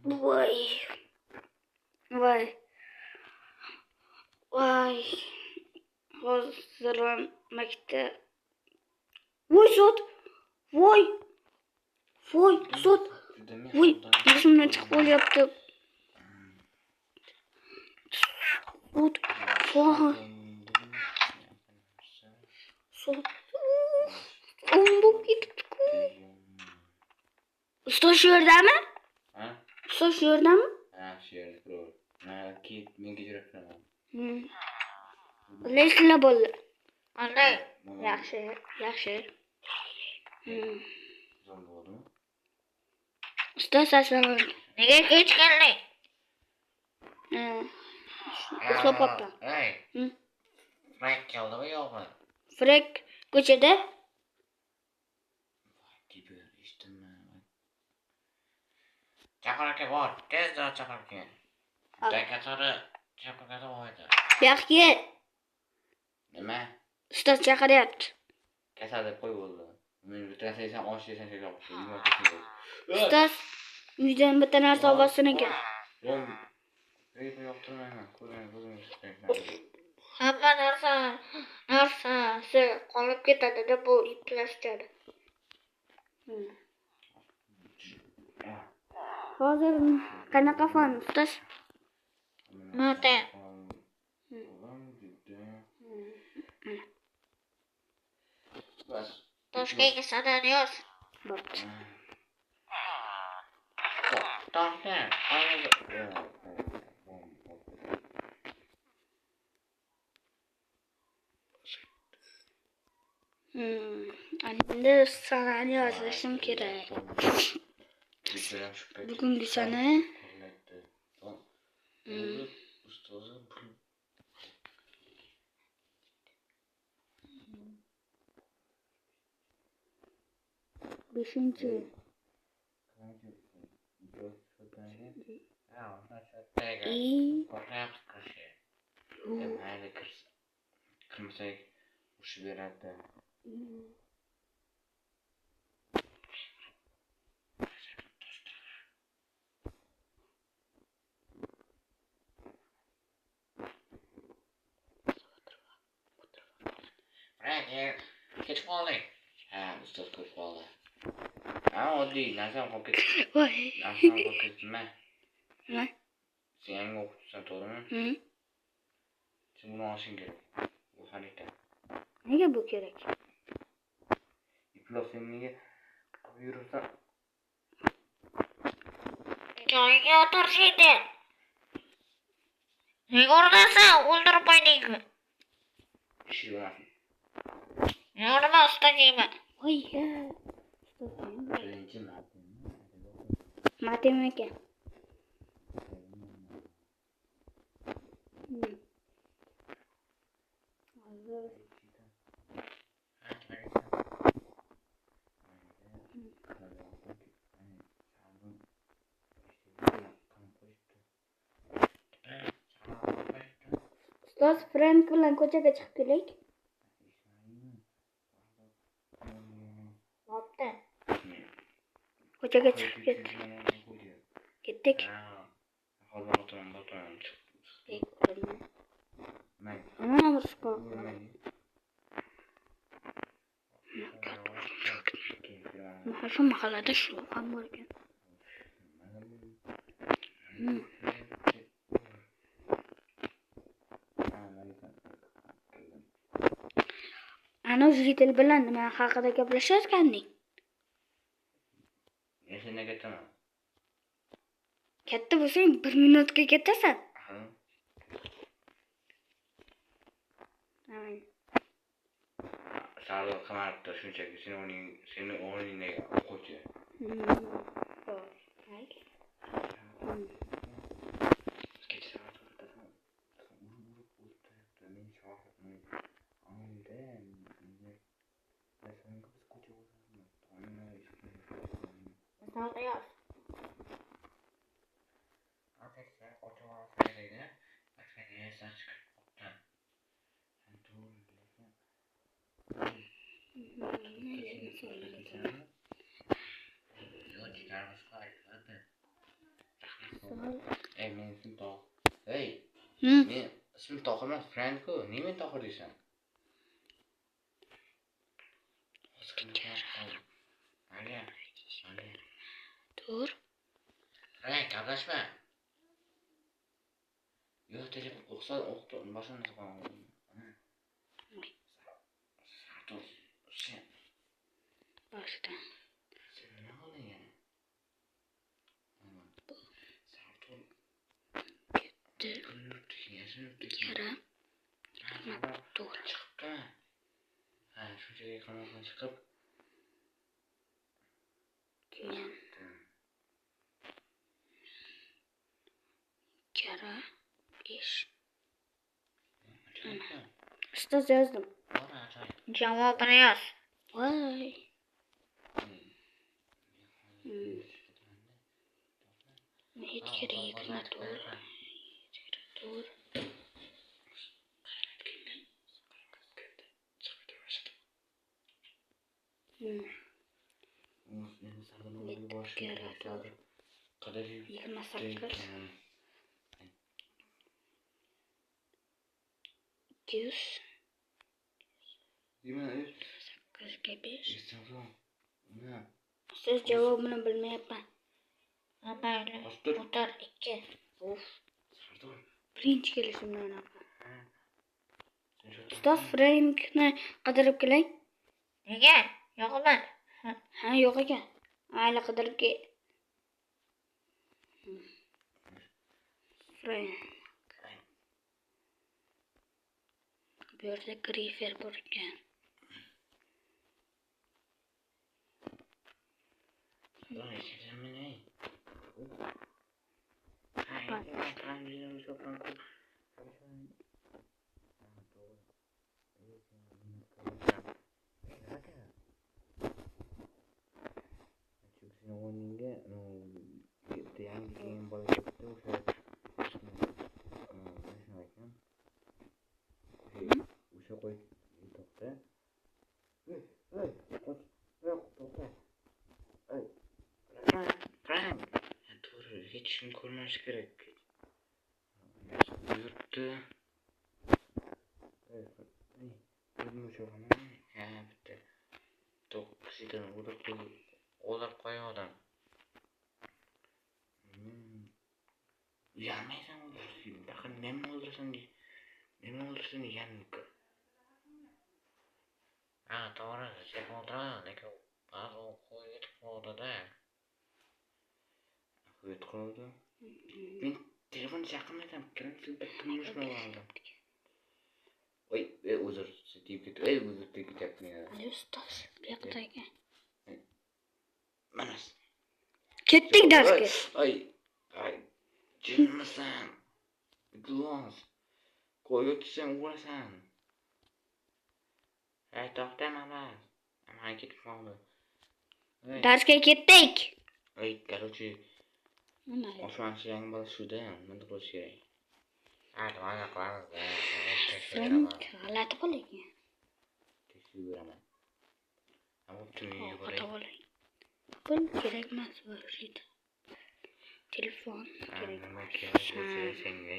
Voy. Voy. Voy. Hozirlamakda. Voy sot. Voy. Voy sot. Voy. Boshimdan chiqib qolyapti. Sot. Voy. Sot. Bo'lib ketibdi-ku. Ustoz shu yerdami? Ha? Ustoz shu yerdami? Ha, shu yerda. Ha, menga yuribman. Leslar bo'ldi. Qanday? Yaxshi, yaxshi. Zo'n bo'ldimi? Ustoz assalomu alaykum. Nega kech kelding? Uxlab qoldim. Ey. Frank keldimi yo'qmi? Frank ko'chada. Gibi eshitdimmi? Chaqir aka bor. Tezda chaqir aka. Dakatori chaqirganda bo'lmaydi. Yaxshi. Nima? Ustoz chaqiryapti. Kasal deb qo'y bo'ldi. Men bitasam osh yesam shekar. Ustoz uydan bitta narsa olsin ekan. Yo'q. Uyni yoqtirmayman. Ko'zim. Hamma narsasi qolib ketadi deb bu iplashadi. Hozir qanaqa fon ustoz? Mate. Bas. Toshkentga sadani yoz. Bo'pti. Toshkent. Endi sanani yozishim kerak. Bugungi sana. Ustozi Beshinchi. Kirmasak ushib beradi. Frank, kech qolding. Ha, ustoz ko'p qoldi. Ha, oddiy narsam qolib ketdi. Voy. Narsam qolib ketdimi? Nima? Sen yangi o'qituvchisan, to'g'rimi? Sen buni olishing kerak. Bu xarita. Nega bu kerak? Iflos sen nega qilib yuribsan? Joyiga o'tirishdi. Nega o'rnasan? O'ldirib qo'ydingmi? Ishi bo'lmasin. Yorma ustagiyman. Voy. Birinchi Matematika. Ustoz Frank bilan ko'chaga chiqib kelaylik. Bo'pti. Ko'chaga chiqib ketdik. Hozir o'tiraman. Mana bir sport. Shu mahallada shu ham bor ekan. Ana o'zing bilan nima haqida gaplashayotganding? Sen nega ketaman? Katta bo'lsang 1 minutga ketasan. Sari qamaribdi shunchaki seni o'rningdagi o'quvchi. Yoz. Ey, men ismim Tohir. Ey, Hı? men ismim Tohir emas, Franko. Niye men Tohir deysan? Aliya. Dur. Frank, gaplashma. Yo'q, telefon o'qdi, boshimni qo'yaman. Sartor, sen Boshidan. nima qilding yana? Sartor, Ketdi. yurtdik. Yaram. To'g'ri. Chiqibdi. Ha, shunchalik qamoqdan chiqib. Keyin. Kara. Ish. Ustoz yozdim. Javobini yoz. Voy. Hech kerak emas, to'g'ri. To'g'ri. Endi sardobaga borish kerak. Qadar 28. 200. Nima? 8 ga 5. Estağfurullah. Nima? Siz javobini bilmayapman. Mayli. O'tir 2. Uf. Sardor. Birinchi kelishimdan anaqa. Ustoz Frankni qidirib kelay. Nega? Yo'qmi? Ha, yo'q ekan. Mayli qidirib kel. Frank. Bu yerda grifer bor ekan. Sardor, eshitdingmi ey? o'rninga bitta yangi kelgan bola kelibdi, o'sha o'sha qo'y to'xta. To'xta. Frank. To'g'ri, hech kim ko'rmashi kerak. Buyurtdi. Ha, bitta to'qqizdan o'lib qo'ygandim. Uyalmaysan o'ldirishga. Baxil men o'ldirasan deganimku. Ha, to'g'ri, sen o'ldirasan, lekin ba'zi qo'yga tiqoldi-da. Qo'yib qoldi. Men telefon chaqirmaysan, kirimsiz bitta mushma oldim. Voy, uzr, deyib ketdi. Uzr deyib ketyapman. Ustoz, bu yoqda ekan. Mana. Ketdik darsga. Ay. Jinmisan? Glos. Qo'yga tushsang urasan. Ey, to'xta, mana. Mana ketib qoldi. Darsga ketdik. Ay, короче, Nima? o'shancha yangi bola shuda, nima qilish kerak? Ha, nima qilamiz? Frank g'alati bola ekan. Tekshirib beraman. Ammo tunga Ovqat oling. Pul kerak emas bu yerda. Telefon kerak. Nima kerak bo'lsa senga.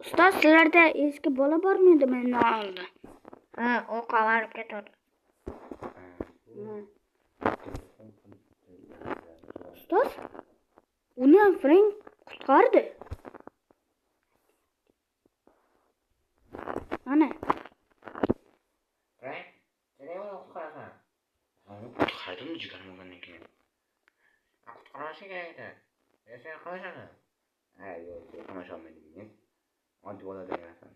Ustoz, sizlarda eski bola bormidi mendan oldin? Ha, u qavarib ketdi. Ustoz, uni Frank qutqardi. Ana. Frank, nega uni qutqarasan? Qutqardim jigarim bo'lgandan keyin. Qutqarishi kerak edi. Sen qilasana. Ha, yo'q, qamash olmaydim men. Oddiy bolada emasman.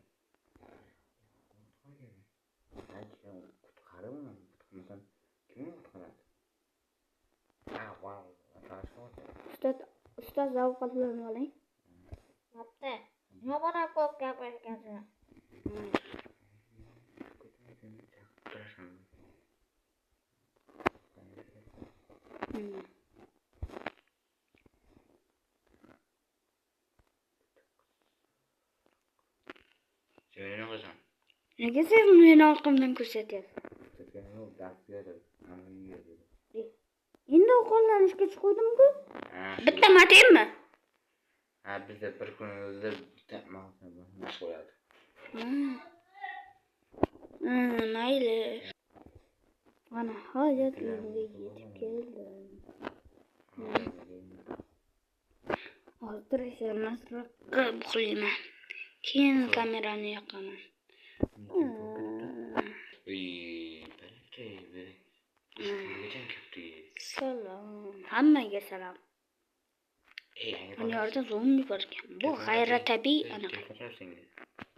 Qutqarmasam kim qutqaradi? Ha, wow. Ustoz ovqatlarni oling. Bo'pti. Yomon ko'p gapirgansan. Sen nima qilasan? Nega sen meni orqamdan ko'rsatyapsan? Ketganim yo'q, dars berdi. Mana uyga dedi. Endi ovqatlanishga chiqdim-ku. Ha, Bitta mataymi? ha, bizda bir kun o'zida bitta mashq bo'ladi. Mayli. Mana hozir uyimga yetib keldim. Hozir esa masroqqa buqlayman. Keyin kamerani yoqaman. Salom. Hammaga salom. Dunyoda zombi bor ekan. Bu g'ayritabiiy anaqa.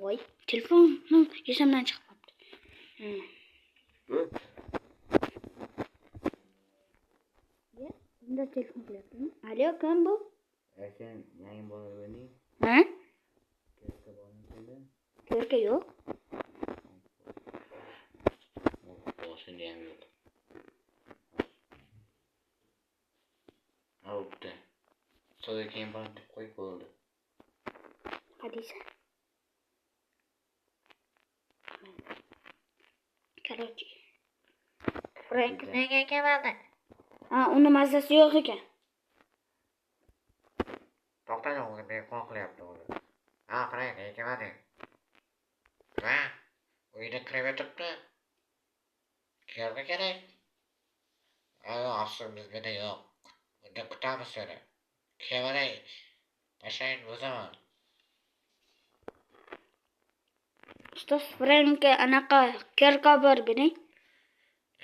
Voy, telefonim esimdan chiqib qoldi. Bunda telefon qilyaptimi? Alo, kim bu? Sen yangi bolaning? Ha? Katta bolang. Ko'rka yo'q. Boshini ham yo'q. Avda. So'da keyin borib deb qo'yib bo'ldi. Hadisa. Короче. Frank nega keladi? Ha, uni mazasi yo'q ekan. To'xtang, o'g'lim, men qo'rqyapti o'g'lim. Ha, qarang, nega kelmading? Va, uyda kirib o'tiribdi. Kelma kerak. Afsus, bizgada yo'q. Unda kutamiz seni. Kelmay, tashlayin o'zaman. Ustoz Frankga anaqa kirka bor bering.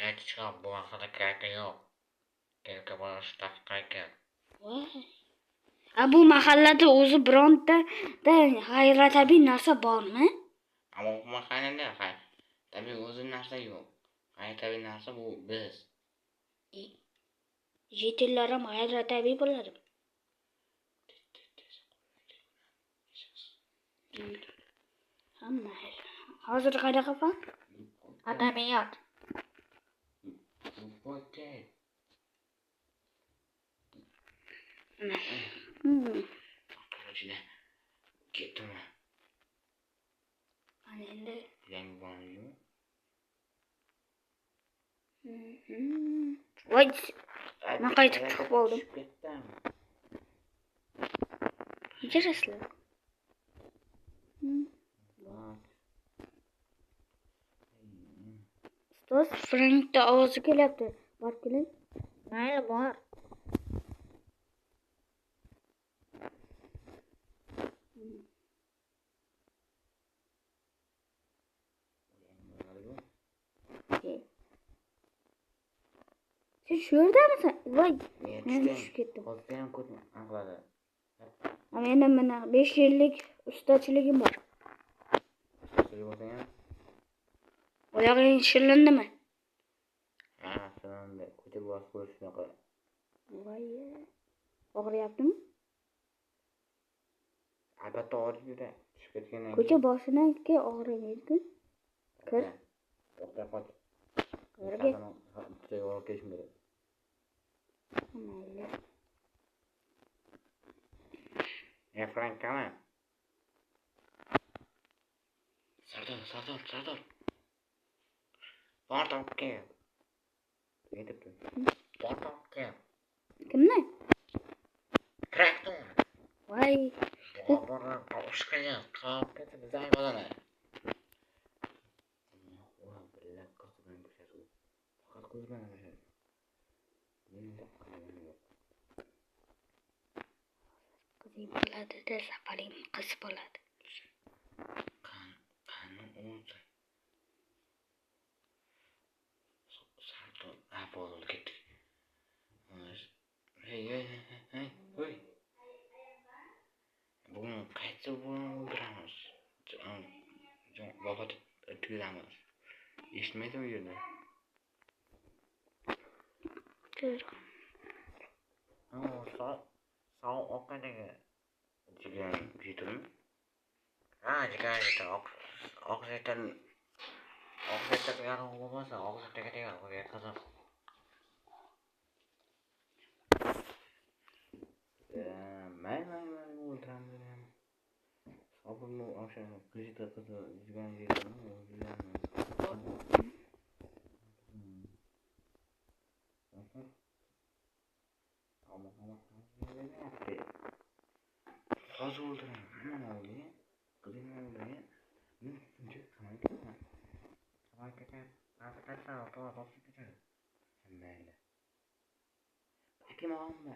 Aytishgan bu haqida kiraka yo'q. Kelka bo'lish taqiqaykan. Voy. Bu mahallada o'zi bironta g'ayritabiiy narsa bormi? Ammo bu mahallada tabiiy o'zi narsa yo'q. Tabiiy narsa bu biz. Yetillar ham g'ayritabiiy bo'ladi. Hamma. Hozir qayerga qolgan? Adabiyot. Ketdimi? Ana endi Yangi bormi? voy, men qaytib chiqib oldim. Kechirasizlar. Ustoz Frankda ovozi kelyapti. Bor keling. Mayli, bor. Sen shu yerdamisan? Voy, men tushib ketdim. Hozir ham ko'p aniqladi. Meni mana 5 yillik ustachiligim bor. Oyog'ing shillindimi? Ha, shunda ko'cha bosib ko'rish shunaqa. Voy. Og'riyaptimi? Albatta og'riydi. Tushib ketgandan Ko'cha boshidan keyin og'rimaydi-ku. Kir. To'xta qol. Qayerga? Joyga olib kelishim kerak. Mayli. Frank qani? Sardor. Bor topga. Yetibdi. Bor topga. Kimni? Frankni. Voy. Bordan tovushqaga qolib ketib zay bo'ladi. Ulan billa qizdan ko'chasi. Faqat ko'z bilan ko'chasi. Menda qilganim yo'q. Qizi bo'ladi, safaring qiz bo'ladi. Qani o'zi. Sardor, bo'ldi ketdik. Hey. Bugun qaysi o'ldiramiz? Vafot ettiramiz. Eshitmaydimi u yerda? Ko'r. Sağ oqqandaga Jigan yetirmi? ha, jigar yetir. Oqzaytan yarim bo'lmasa, oqzaytaga degan qo'yga qizim. Mayli, o'ldiramiz. Sabırlı akşam kızı jigan yetirmi? Mayli. Hakim og'ammi?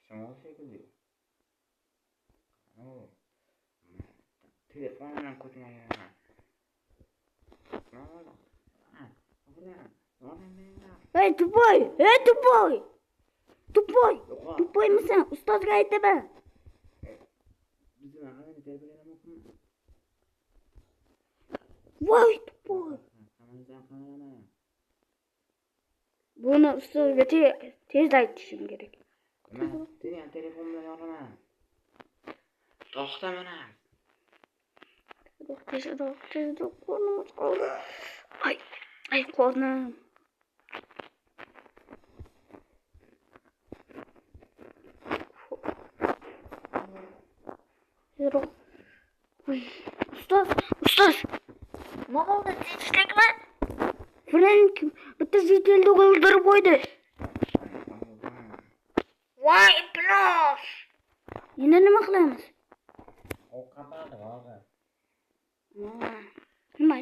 Yaxshi shekilli. Telefondan ko'tinaman. Ey tupay! Tupaymisan? Ustozga aytaman. Bizim mahallede terbiyeler okuma. Voy tupay! Buni ustozga tezda aytishim kerak. Seni telefon bilan yoraman. To'xta mana. Tezroq, qo'rnim og'ridi. Ay, qo'rnim. Tezroq. Ustoz. Nima bo'ldi? Tinchlikmi? Frank bitta videoni o'ldirib qo'ydi. Voy, iblos. Endi nima qilamiz? O'qabardi hozir. Nima?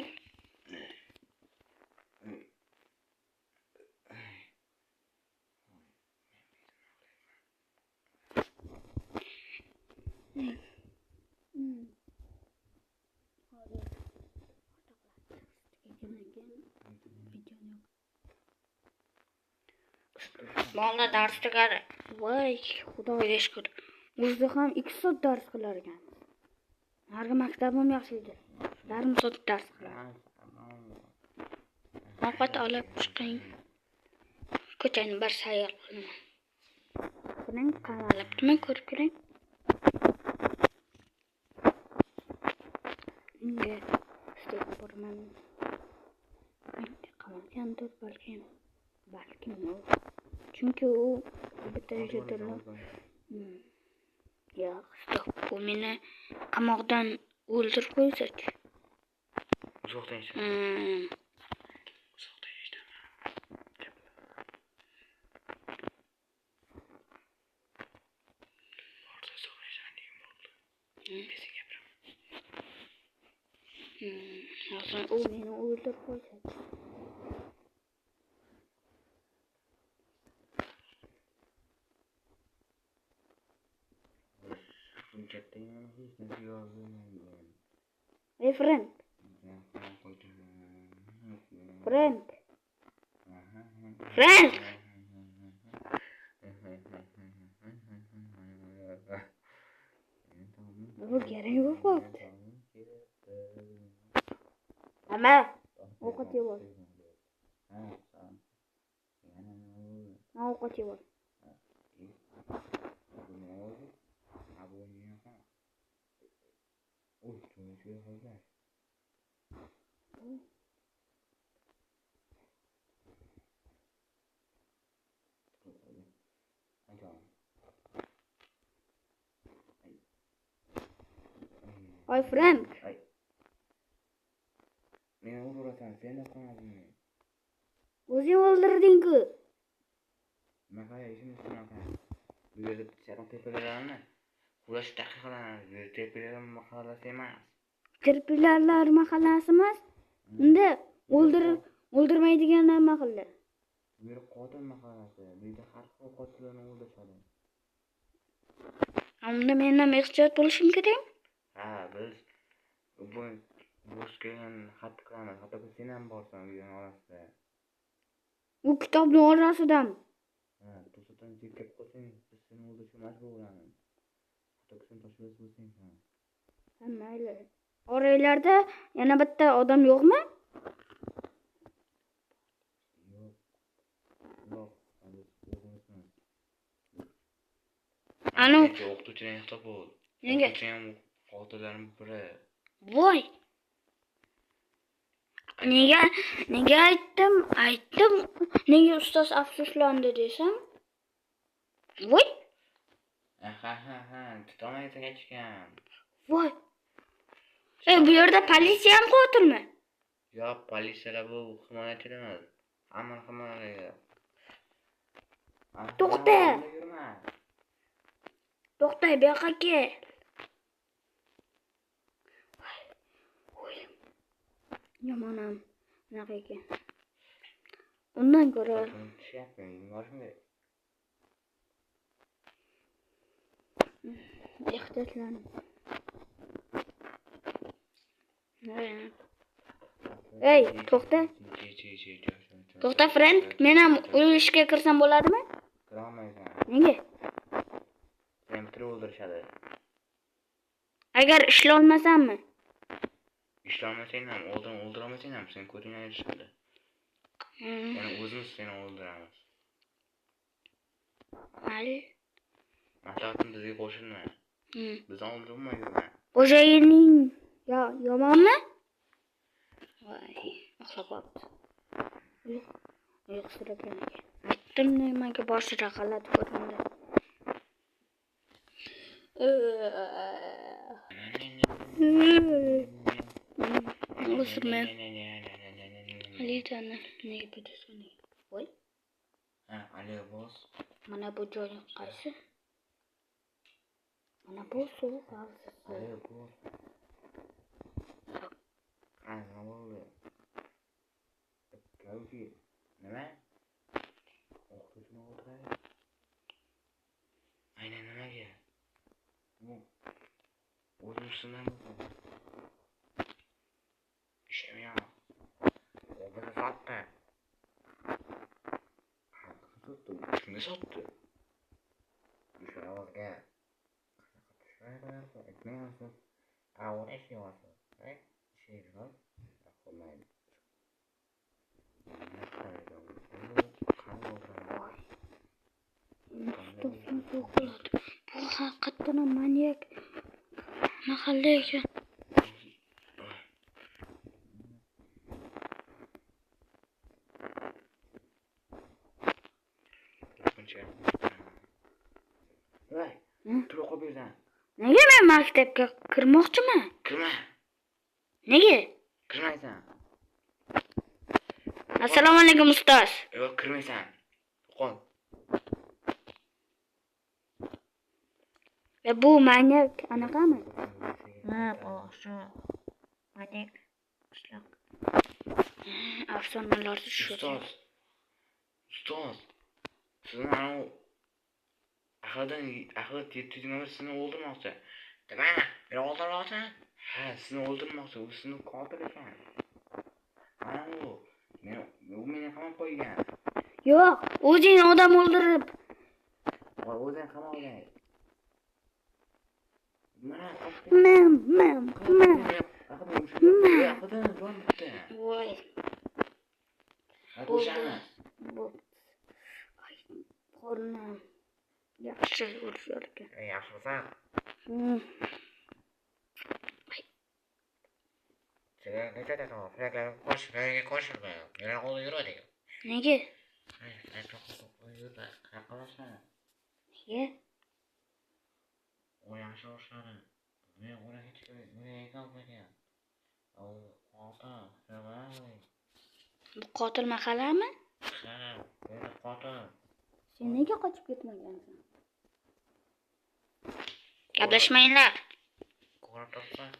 Molda dars tugadi. Voy, xudoga shukr. O'zida ham 2 soat dars qilar ekan. Narigi maktabim yaxshi edi. Yarim soat dars qilar. Ovqat olib chiqing. Ko'chani bir sayr qilaman. Buning qamalibdimi ko'rib ko'ring. Unga istek ko'raman. Qamalgandir balkim. Chunki u bitta joyda yo'q, stop. Bu meni qamoqdan o'ldirib qo'ysak. Uzoqdan eshit. Uzoqdan eshitaman. Orada so'raysan deyim bo'ldi. Bizga gapiraman. U meni o'ldirib qo'ysak. Hey Frank. Bu kerak yo'q. Ama ovqat yeb ol. Ovqat yeb ol. Oy Frank. Meni o'ldirasan, sen de qilmadingmi? O'zing o'ldirding-ku. Nima ishimiz shunaqa? Bu yerda sharoq tepalarni ulash daqiqalarni tepalar mahallasi emas. Kirpilarlar mahallasi emas. Unda o'ldirmaydigan mahalla. Bu yer qotil mahallasi. Bu yerda har xil qotillarni o'ldirishadi. Unda mendan ehtiyot bo'lishim kerak. Ha, biz bu kelgan xat qilamiz. Hatto sen ham borsan uyning orasida. U kitobning orasidami? Ha, to'satdan kelib qolsang, biz seni o'ldirishga majbur bo'lamiz. Hatto sen toshib bo'lsang ham. Ha, mayli. Oraylarda yana bitta odam yo'qmi? Yo'q. Anu o'qituvchining xitob bo'l. Nega? O'qituvching qotillarning biri. Voy. Nega aytdim? Nega ustoz afsuslandi desam? Voy. Ha, tutolmaysan aytgan. Voy. Bu yerda politsiya ham qotilmi? Yo'q, politsiyalar bu himoyachilar emas. Hamma himoyachilar. To'xta, bu yoqqa kel. O'ylim Yomon ham unaqa ekan. Undan ko'ra Tushyapti, borishim kerak. ehtiyotlaning. Ey, to'xta. To'xta, friend. Men ham u ishga kirsam bo'ladimi? Kira olmaysan. Nega? Seni bitirib o'ldirishadi. Agar ishlay olmasammi? Ishlamasang ham, o'ldira olmasang ham seni ko'ringdan ayirishadi. Ya'ni o'zimiz seni o'ldiramiz. Mayli. Maslahatim bizga qo'shilma. Bizni o'ldirmaydi. Xo'jayining yomonmi? Voy, uxlab qolibdi. Uyqusiragan ekan. Aytdim nimaga boshida g'alati ko'rindi. O'sirman. Alitani nega bitasini? Voy. Ha, Ali boss. Mana bu joy qaysi? Mana bu suv havzasi. Ali boss. Nima bo'ldi? Kavki, nima? O'qituvchini o'ldiradi. Aynan nimaga? O'zimizdan ishim yo'q. O'g'lini sotdi. Kimga sotdi? O'sha tushmaydi. Aytmayapsiz. Uni ishlayapsiz. Ishlaysiz. Qo'ymaydi. Bu haqiqatdan ham manyak mahalla ekan. Voy, turib qo'yib bersan. Nega men maktabga kirmoqchiman? Kirma. Nega? Kirmaysan. Assalomu alaykum ustoz. Yo'q, kirmaysan. Qo'l. Bu manyak anaqami? Ha, o'sha manyak qishloq. Afsonalarda shu. Ustoz. Sizni anavi ahli tetiklar sizni o'ldirmoqchi. Nima? Meni o'ldirmoqchi? Ha, sizni o'ldirmoqchi. U sizni qotil ekan. Mana u. Meni qamab qo'ygan. Yo'q, o'zing odam o'ldirib. Voy, o'zing qamalgan. Mana Men. Voy. Bu. Ay, qo'lim. Yaxshi urishar ekan. Yaxshisan? Sen nechadasan? Fraklarim qo'shilma. Meni olib yuradik. Nega? Yurma. Qaqalashma. Nega? O yaxshi o'xshadi. Men uni hech kimga aytolmagan. Bu qotil mahallami? Ha, meni qotil. Sen nega qochib ketmagansan? Gaplashmanglar. Ko'rib turibsan.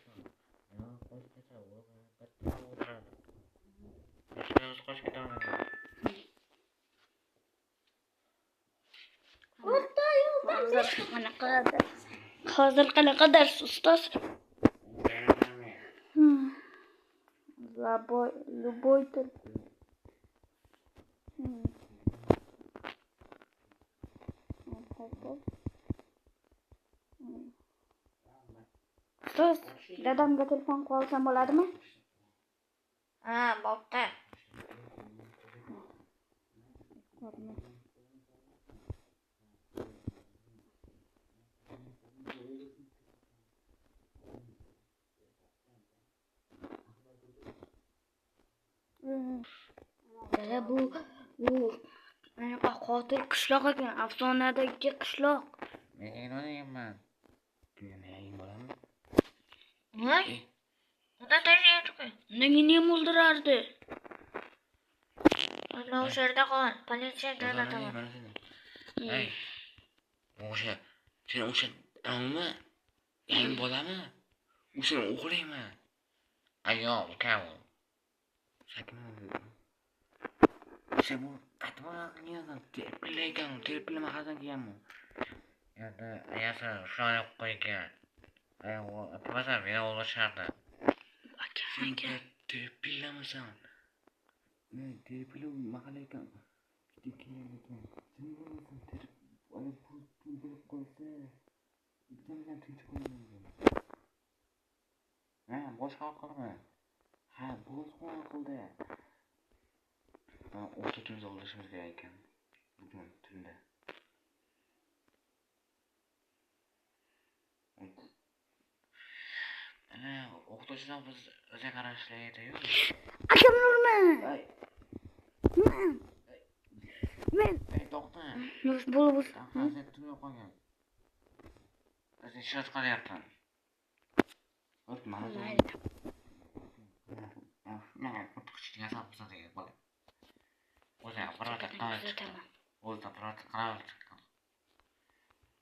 Hozir qanaqa dars ustoz? Любой til. Ustoz, dadamga telefon qilib olsam bo'ladimi? Ha, bo'pti. Bu anaqa qotil qishloq ekan, afsonadagi qishloq. Men inonmayman. Bilmayman bo'ladimi? Voy. Unda tashlayapti. Meni ham o'ldirardi. Ana o'sha yerda qol. Politsiyaga jo'nataman. Ey. Sen o'sha ammi? Yangi bolami? U seni o'g'lingmi? Ayol, ukam. Sakina dedi. Sen bu katma qilgan terpilla ekan, terpilla mahazan kelganmi? Endi ayasi shunday qo'ygan. U aytmasa meni o'ldirishardi. Sen terpillamasan. Men terpilla mahalla ekan. Sen bo'lmasan terp. Ana pul berib qo'ysa. Ikkamizdan tinch qo'ymaydi. Ha, boshqa qilma. Ha, boshqa qildi. Ha, o'qituvchimiz oldishimiz kerak ekan. Bugun tunda. Ana o'qituvchilar biz o'ziga qarashli edi-yu. Akamni urma. Ay, Men To'xta. bo'lib Sen turib qolgan. Biz ishlab qolyapman. o't mana mayli. Mana qo'tiqchiga sapsa degan bola. O'zi birorta qarab chiqqan. O'zi birorta qarab chiqqan.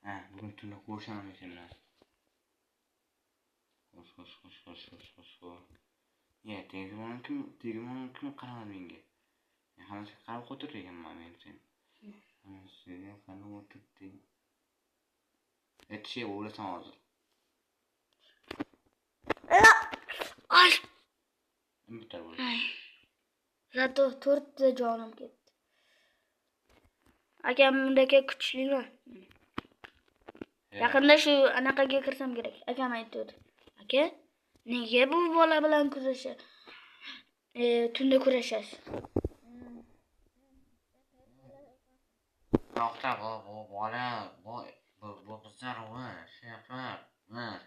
Ha, bugun tunda qo'shamiz sen bilan. Xo'sh. Ya, tegmon kim qaradi menga? Men hamma qarab qo'tir deganman men sen. Ana sizga qanday o'tibdi? Aytishga o'ylasam hozir. Ay. Bitta bo'ldi. Zato 4 ta jonim ketdi. Akam bundaka kuchlimi? Yaqinda shu anaqaga kirsam kerak. Akam aytdi. Aka, nega bu bola bilan kurashasiz? Tunda kurashasiz. To'xta, bu bola, bu bizlar uni şey yapar.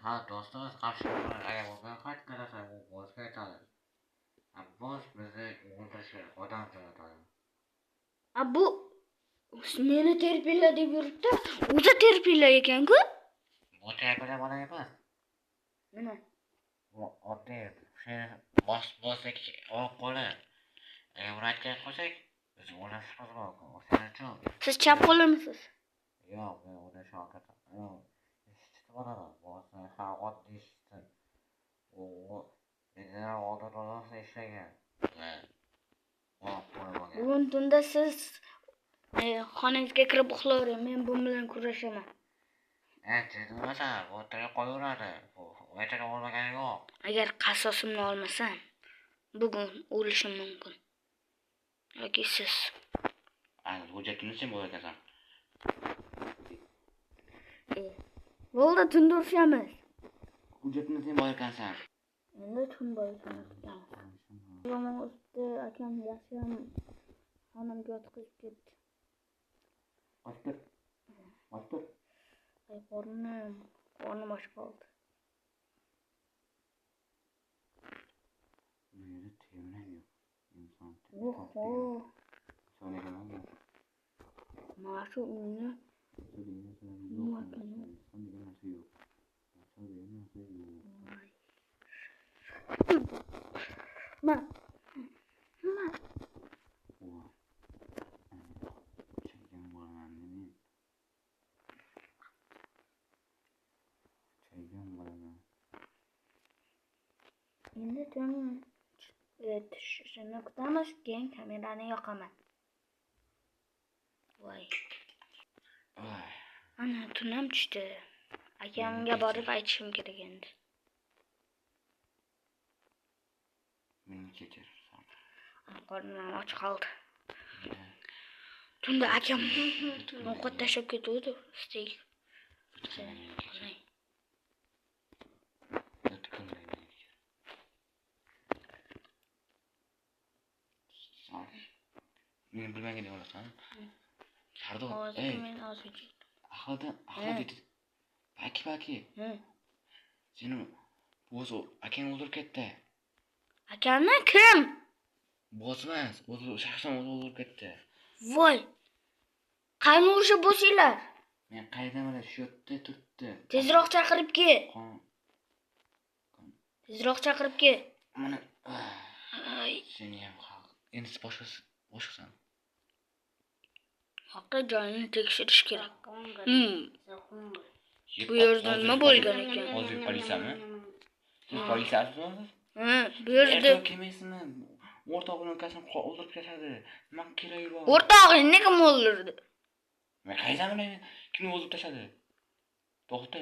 Ha, do'stimiz qarshi agar bunga qaytsa bu boshqa aytadi. Bosh bizni o'ldirishga odam jo'natadi. Bu meni terpilla deb yuribdi. O'zi terpilla ekan-ku. Bu terpila bola emas. Nima? Bu oddiy boshlik qo'li. Vrachga qo'ysak, biz o'lashimiz mumkin. O'shaning uchun. Siz chap qo'limisiz? Yo'q, men uni shogirdim. Yo'q, eshitib olaman. Bo'lsa, ha, oddiy eshitdim. U bizlar oldinroq ishlagan. Bugun tunda siz xonangizga kirib uxlavering. Men bu bilan kurashaman. Nima bu tirik qo'yaveradi. Aytib olmagani yo'q. Agar qasosimni olmasam, bugun o'lishim mumkin. Yoki siz. Ana, hujjatini sen bo'lar ekansan. Bo'ldi, tunda urishamiz. Hujjatini sen bo'lar ekansan. Endi tun bo'lsin. Yomon o'tdi, akam yaxshiyam xonamga yotqizib ketdi. Ochtir. Ay, qornim och qoldi. Meni temlam yo'q. Inson. Oho. So'raganman. Mana shu uyni Ma. Chaygan bo'laman men. Endi tun tushishini kutamiz, keyin kamerani yoqaman. Voy. Ana tunam tushdi. Akamga borib aytishim kerak endi. Meni kechir. Qornim och qoldi. Tunda akam ovqat tashlab ketuvdi. Steak. Men bilmagan olasan. Sardo, Hozir men hozir. ahad dedi. Paki. Seni bo'z akang o'ldirib ketdi. Akamni kim? Bo'zmas, o'zi shaxsan o'ldirib ketdi. Voy. Qayni o'sha bo'singlar? Men qaydan bilay, shu yerda turibdi. Tezroq chaqirib kel. Tezroq chaqirib kel. Mana Ay, seni ham xalq. Endi boshqasan. Haqqa joyini tekshirish kerak. Bu yerda nima bo'lgan ekan? Hozir politsiyami? Siz politsiyasizmi? Bu yerda kelmaysizmi? o'rtog'ini ukasini o'ldirib ketadi. Nima keragi bor? O'rtog'ingni kim o'ldirdi? Men qaydan bilaman kimni o'ldirib tashladi? To'xta.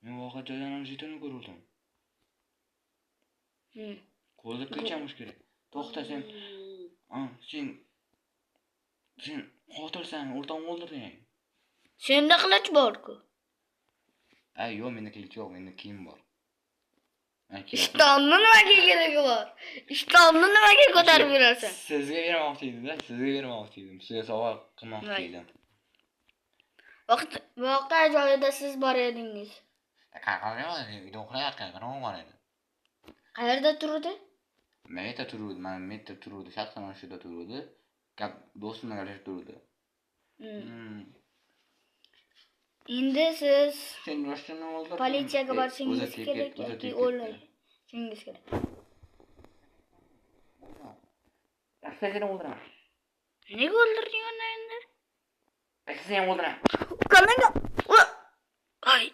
Men voqea joyidan jetonni ko'rdim. Qo'lda kirchamish kerak. To'xta sen. Sen qotilsan, o'rtog'imni o'ldirding. Senda qilich bor-ku. Ay, yo'q, menda qilich yo'q, menda kiyim bor. Ishtonni nimaga keragi bor? Ishtonni nimaga ko'tarib yurarsan? Sizga bermoqchi edim-da, sizga bermoqchi edim. Sizga sovg'a qilmoqchi edim. Voqea joyida siz bor edingiz. Qaqaga uyda uxlayotgan nima bor edi? Qayerda turdi? Meta turuvdi, shaxsan mana shu yerda turuvdi. Do'stim bilan gaplashib turuvdi. Endi siz Sen Roshtanni o'ldirding. politsiyaga borishingiz kerak yoki o'lishingiz kerak. Seni o'ldiraman. Nega o'ldirding uni endi? Seni o'ldiraman. Ukamga. Ay.